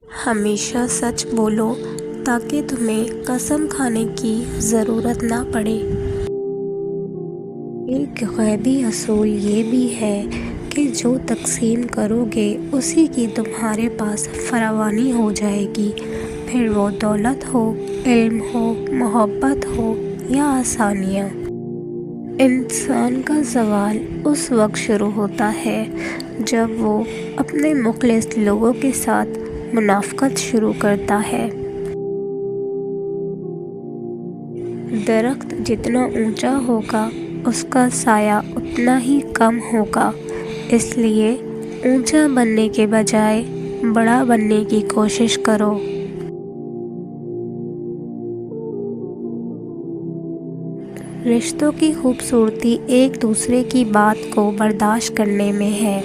ہمیشہ سچ بولو تاکہ تمہیں قسم کھانے کی ضرورت نہ پڑے۔ ایک غیبی اصول یہ بھی ہے کہ جو تقسیم کرو گے اسی کی تمہارے پاس فراوانی ہو جائے گی، پھر وہ دولت ہو، علم ہو، محبت ہو یا آسانیاں۔ انسان کا زوال اس وقت شروع ہوتا ہے جب وہ اپنے مخلص لوگوں کے ساتھ منافقت شروع کرتا ہے۔ درخت جتنا اونچا ہوگا اس کا سایہ اتنا ہی کم ہوگا، اس لیے اونچا بننے کے بجائے بڑا بننے کی کوشش کرو۔ رشتوں کی خوبصورتی ایک دوسرے کی بات کو برداشت کرنے میں ہے۔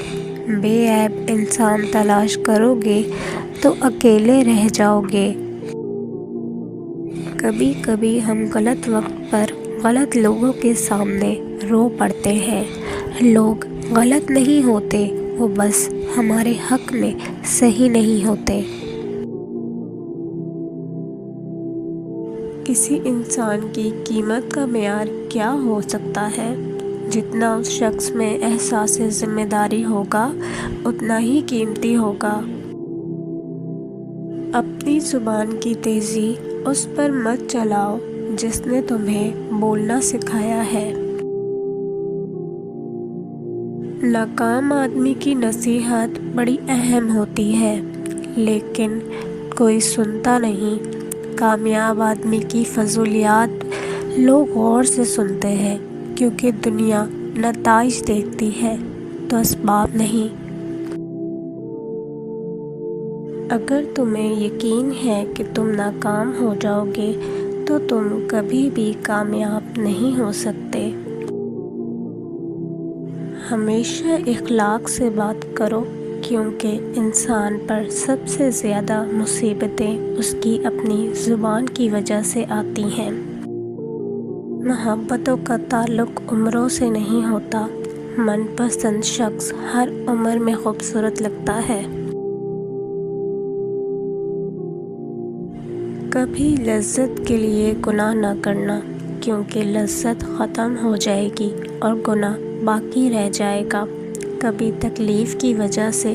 بے عیب انسان تلاش کرو گے تو اکیلے رہ جاؤ گے۔ کبھی کبھی ہم غلط وقت پر غلط لوگوں کے سامنے رو پڑتے ہیں۔ لوگ غلط نہیں ہوتے، وہ بس ہمارے حق میں صحیح نہیں ہوتے۔ کسی انسان کی قیمت کا معیار کیا ہو سکتا ہے؟ جتنا اس شخص میں احساس ذمہ داری ہوگا اتنا ہی قیمتی ہوگا۔ اپنی زبان کی تیزی اس پر مت چلاؤ جس نے تمہیں بولنا سکھایا ہے۔ ناکام آدمی کی نصیحت بڑی اہم ہوتی ہے لیکن کوئی سنتا نہیں۔ کامیاب آدمی کی فضولیات لوگ غور سے سنتے ہیں کیونکہ دنیا نتائج دیکھتی ہے تو اسباب نہیں۔ اگر تمہیں یقین ہے کہ تم ناکام ہو جاؤ گے تو تم کبھی بھی کامیاب نہیں ہو سکتے۔ ہمیشہ اخلاق سے بات کرو کیونکہ انسان پر سب سے زیادہ مصیبتیں اس کی اپنی زبان کی وجہ سے آتی ہیں۔ محبتوں کا تعلق عمروں سے نہیں ہوتا۔ من پسند شخص ہر عمر میں خوبصورت لگتا ہے۔ کبھی لذت کے لیے گناہ نہ کرنا کیونکہ لذت ختم ہو جائے گی اور گناہ باقی رہ جائے گا۔ کبھی تکلیف کی وجہ سے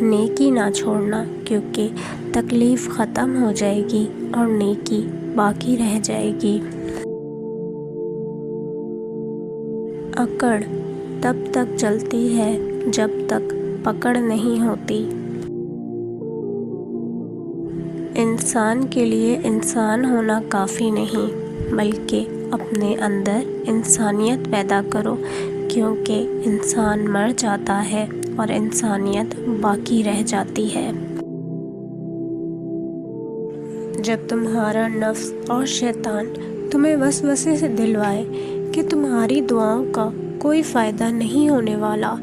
نیکی نہ چھوڑنا کیونکہ تکلیف ختم ہو جائے گی اور نیکی باقی رہ جائے گی۔ اکڑ تب تک چلتی ہے جب تک پکڑ نہیں ہوتی۔ انسان کے لیے انسان ہونا کافی نہیں بلکہ اپنے اندر انسانیت پیدا کرو کیونکہ انسان مر جاتا ہے اور انسانیت باقی رہ جاتی ہے۔ جب تمہارا نفس اور شیطان تمہیں وسوسے سے دلوائے کہ تمہاری دعاؤں کا کوئی فائدہ نہیں ہونے والا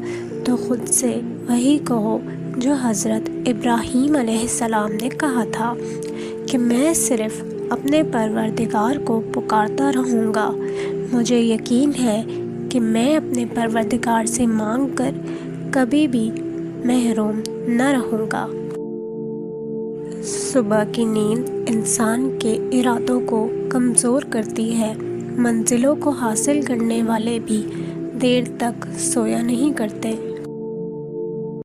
تو خود سے وہی کہو جو حضرت ابراہیم علیہ السلام نے کہا تھا کہ میں صرف اپنے پروردگار کو پکارتا رہوں گا، مجھے یقین ہے کہ میں اپنے پروردگار سے مانگ کر کبھی بھی محروم نہ رہوں گا۔ صبح کی نیند انسان کے ارادوں کو کمزور کرتی ہے۔ منزلوں کو حاصل کرنے والے بھی دیر تک سویا نہیں کرتے۔